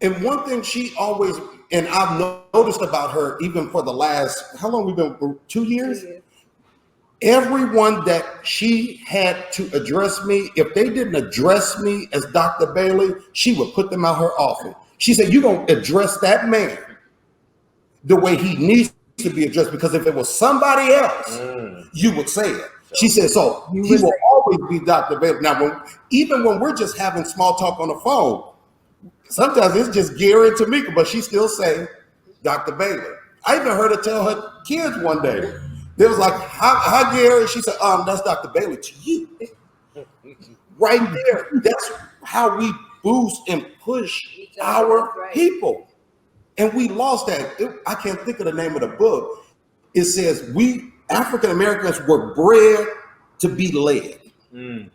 And one thing she always, and I've noticed about her, even for the last, how long we've been, 2 years? Everyone that she had to address me, if they didn't address me as Dr. Bailey, she would put them out her office. She said, you don't address that man the way he needs to be addressed, because if it was somebody else, you would say it. She said, so he will always be Dr. Bailey. Now, even when we're just having small talk on the phone, sometimes it's just Gary and Tomika, but she still say Dr. Bailey. I even heard her tell her kids one day. They was like, hi, Gary. She said, that's Dr. Bailey to you. Right there. That's how we boost and push our people. And we lost that. I can't think of the name of the book. It says we African Americans were bred to be led. But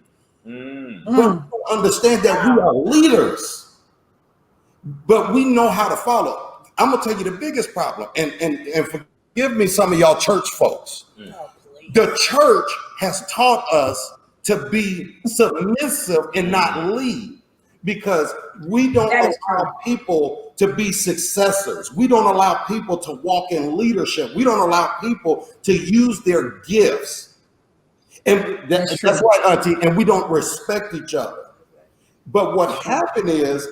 we don't understand that we are leaders, but we know how to follow. I'm gonna tell you the biggest problem, and forgive me, some of y'all church folks. The church has taught us to be submissive and not lead, because we don't allow people to be successors. We don't allow people to walk in leadership. We don't allow people to use their gifts. And that's right, Auntie, and we don't respect each other. But what happened is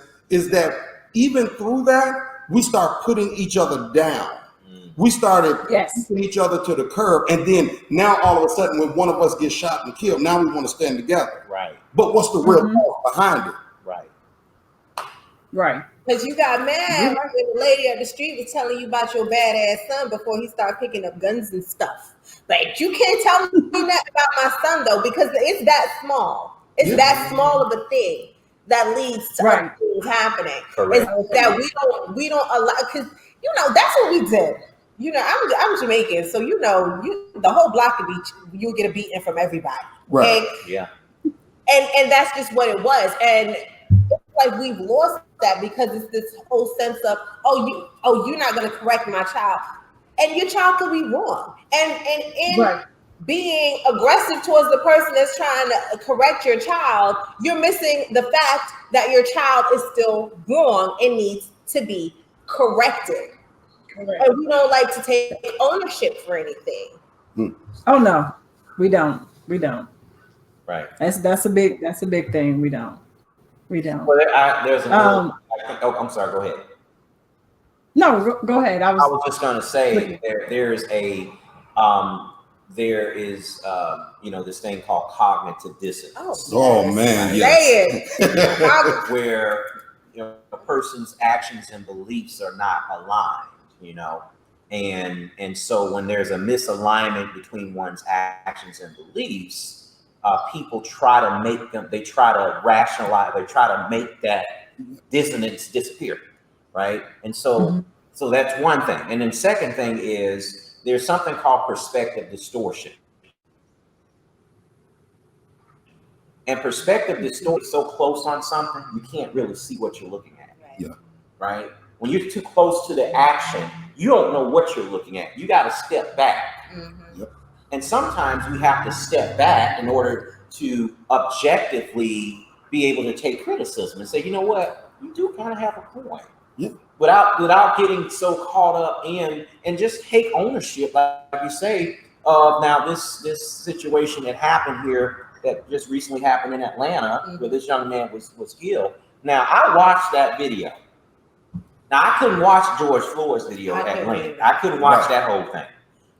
that even through that, we start putting each other down. We started pushing each other to the curb, and then now all of a sudden, when one of us gets shot and killed, now we want to stand together. Right. But what's the real cause behind it? Right. Because you got mad when the lady up the street was telling you about your badass son before he started picking up guns and stuff. Like, you can't tell me that about my son though, because it's that small. It's that small of a thing that leads to other things happening. Correct. Is that we don't allow, because that's what we did. I'm Jamaican, so the whole block could be, you'll get a beating from everybody. Right. Yeah. And that's just what it was. And it's like we've lost that because it's this whole sense of, you're not going to correct my child. And your child could be wrong. And being aggressive towards the person that's trying to correct your child, you're missing the fact that your child is still wrong and needs to be corrected. Correct. And we don't like to take ownership for anything. Oh no, we don't. Right. That's a big thing. We don't. Well, there's another. I'm sorry. Go ahead. No, go ahead. I was just going to say there is this thing called cognitive dissonance. Oh man, yes. Where a person's actions and beliefs are not aligned, and so when there's a misalignment between one's actions and beliefs, people try to rationalize, they try to make that dissonance disappear, right? And so so that's one thing. And then second thing is there's something called perspective distortion. And perspective distortion is so close on something, you can't really see what you're looking at. Yeah. Right? When you're too close to the action, you don't know what you're looking at. You got to step back. Mm-hmm. Yep. And sometimes we have to step back in order to objectively be able to take criticism and say, you know what, you do kind of have a point. Yeah. Without getting so caught up in, and just take ownership, like you say, of now this situation that happened here that just recently happened in Atlanta, where this young man was killed. Now I watched that video. Now I couldn't watch George Floyd's video at length. I couldn't watch that whole thing,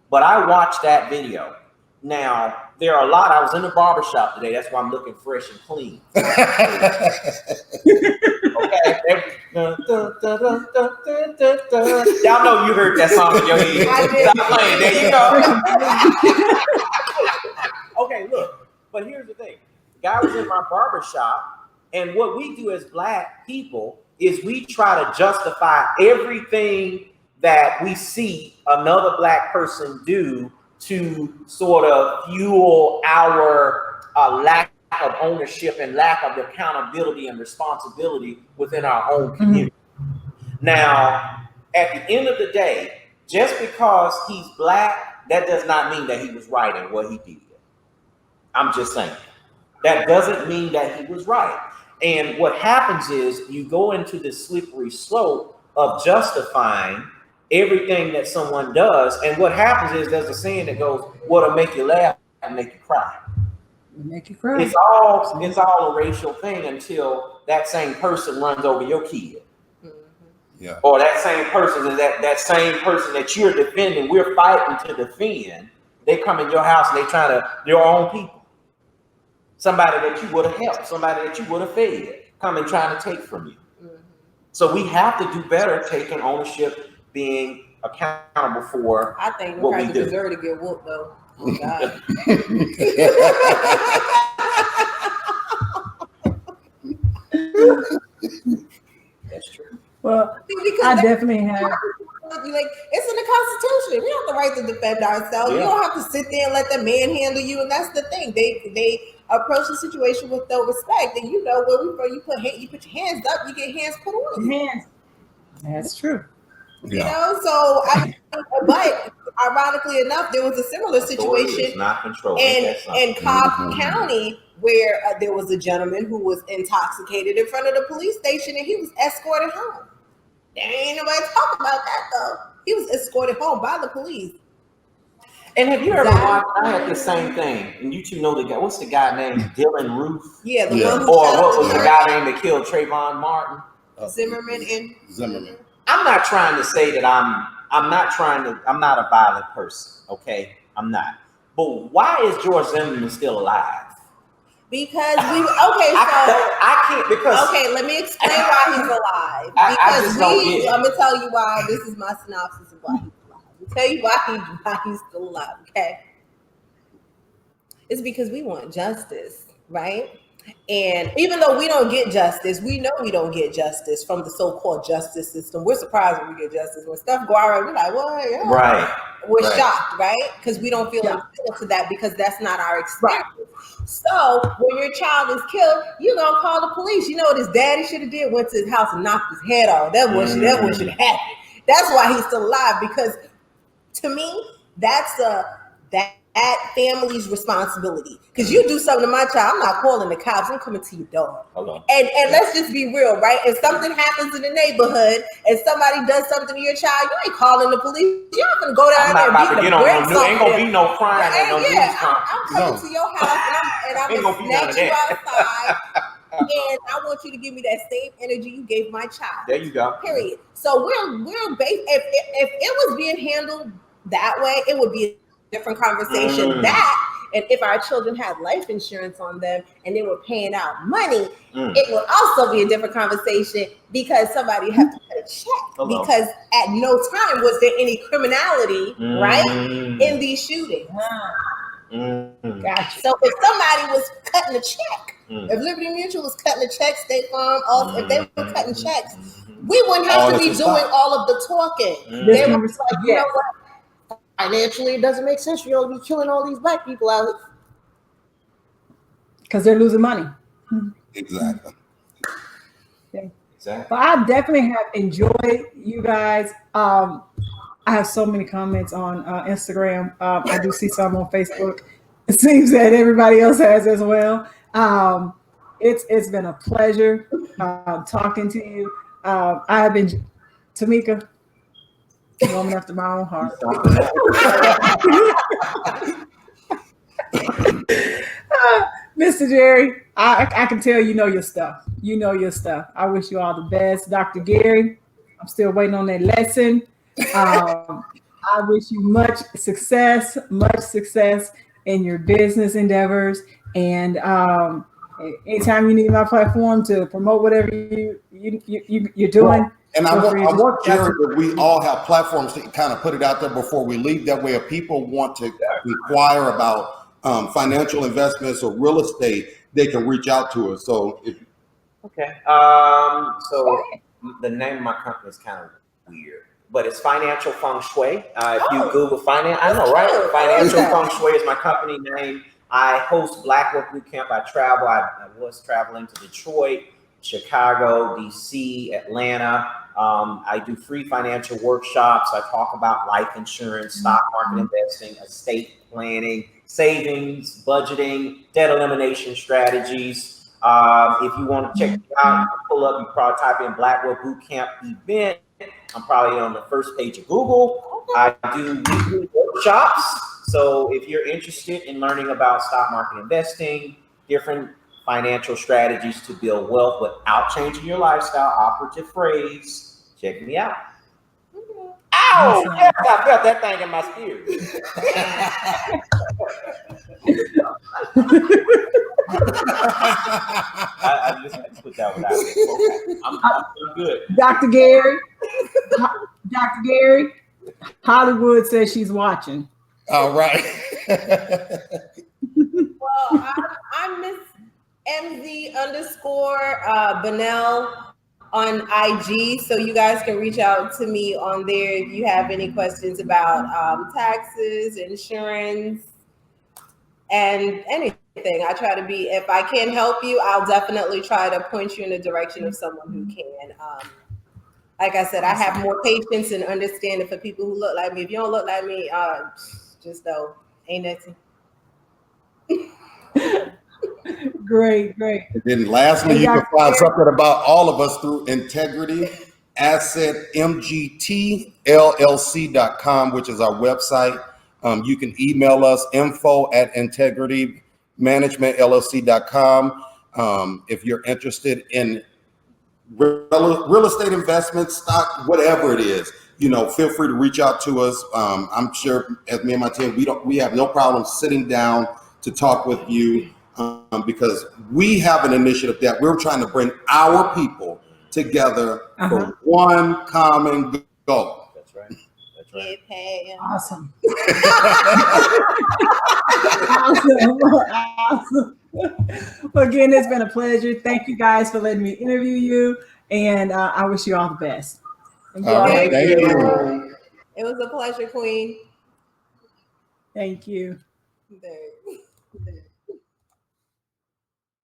but I watched that video. Now there are a lot. I was in the barbershop today. That's why I'm looking fresh and clean. Okay. Y'all know you heard that song in your head. Stop playing. There you go. Okay, look. But here's the thing. The guy was in my barbershop, and what we do as Black people is we try to justify everything that we see another Black person do to sort of fuel our lack of ownership and lack of accountability and responsibility within our own community. Now, at the end of the day, just because he's Black, that does not mean that he was right in what he did. I'm just saying. That doesn't mean that he was right. And what happens is you go into this slippery slope of justifying everything that someone does. And what happens is there's a saying that goes, what'll make you laugh and make you cry. Make you cry. It's all a racial thing until that same person runs over your kid. Yeah. Or that same person is that same person that you're defending, we're fighting to defend. They come in your house and they try to, your own people. Somebody that you would have helped, somebody that you would have fed, come and trying to take from you. So we have to do better taking ownership, being accountable for I think what we do. deserve to get whooped though. Oh God. That's true. Well, I definitely have. Like, it's in the Constitution. We have the right to defend ourselves. Yeah. You don't have to sit there and let the manhandle you. And that's the thing. They approach the situation with no respect. And where you put your hands up, you get hands put on you. Hands. That's true. Yeah. But ironically enough, there was a similar situation in Cobb County where there was a gentleman who was intoxicated in front of the police station and he was escorted home. There ain't nobody talking about that though. He was escorted home by the police. And have you ever watched? I had the same thing. And you two know the guy. What's the guy named Dylan Roof? Yeah, the one who or what was the guy named that killed Trayvon Martin? Zimmerman. I'm not trying to say that I'm not a violent person. Okay, I'm not. But why is George Zimmerman still alive? Because I can't because let me explain why he's alive. Because I'm gonna tell you why. This is my synopsis of why he's alive. I'll tell you why he's still alive. Okay, is because we want justice, right? And even though we don't get justice, we know we don't get justice from the so-called justice system. We're surprised when we get justice. When stuff go our way, we're like, what? Yeah. Right. We're shocked, right? Because we don't feel entitled to that because that's not our experience. Right. So when your child is killed, you're gonna call the police. You know what his daddy should have did? Went to his house and knocked his head off. That what should have happened. That's why he's still alive. Because to me, that's that family's responsibility. Because you do something to my child, I'm not calling the cops. I'm coming to your door. And let's just be real, right? If something happens in the neighborhood and somebody does something to your child, you ain't calling the police. You're not gonna go down there and beat the brakes off. Ain't gonna be no crime. I'm coming to your house and I'm gonna snatch you outside. And I want you to give me that same energy you gave my child. There you go. Period. So we're based. If it was being handled that way, it would be a different conversation. That, and if our children had life insurance on them and they were paying out money, it would also be a different conversation because somebody had to cut a check. Because at no time was there any criminality, right, in these shootings. Gotcha. So if somebody was cutting a check, if Liberty Mutual was cutting a check, State Farm, if they were cutting checks, we wouldn't have to be doing all of the talking. They were like, you know what? Financially, it doesn't make sense for you to be killing all these black people out because they're losing money. Exactly. Okay. Exactly. But I definitely have enjoyed you guys. I have so many comments on Instagram. I do see some on Facebook. It seems that everybody else has as well. It's been a pleasure talking to you. I have been Tomika, woman after my own heart. Mr. Jerry, I can tell you know your stuff. You know your stuff. I wish you all the best. Dr. Gary, I'm still waiting on that lesson. I wish you much success in your business endeavors. And anytime you need my platform to promote whatever you're doing. And I want Jerry that we all have platforms to kind of put it out there before we leave. That way, if people want to inquire about financial investments or real estate, they can reach out to us. So, so the name of my company is kind of weird, but it's Financial Feng Shui. If you Google finance, I know, right? Financial Feng Shui is my company name. I host Black Work Boot Camp. I travel. I was traveling to Detroit, Chicago, DC, Atlanta. I do free financial workshops. I talk about life insurance, stock market investing, estate planning, savings, budgeting, debt elimination strategies. If you want to check me out, you can pull up, you probably type in Black Work Boot Camp event. I'm probably on the first page of Google. I do weekly workshops. So if you're interested in learning about stock market investing, different financial strategies to build wealth without changing your lifestyle, operative phrase, check me out. Ow! Yes, I felt that thing in my spirit. I just put that one out there. Okay. I'm good. Dr. Gary, Hollywood says she's watching. All right. Well, I'm Miss MZ_ Bunnell on IG, so you guys can reach out to me on there if you have any questions about taxes, insurance, and anything. I try to be, if I can help you, I'll definitely try to point you in the direction of someone who can. Like I said, I have more patience and understanding for people who look like me. If you don't look like me, just know, ain't nothing. Great. And then lastly, you can find something about all of us through IntegrityAssetmgtllc.com, which is our website. You can email us info@integritymanagementllc.com. If you're interested in real estate investments, stock, whatever it is, feel free to reach out to us. I'm sure, as me and my team, we have no problem sitting down to talk with you, because we have an initiative that we're trying to bring our people together for one common goal. That's right. Get paid. Awesome. Awesome. Well, again, it's been a pleasure. Thank you guys for letting me interview you, and I wish you all the best. All right, thank you. It was a pleasure, Queen. Thank you. There you go.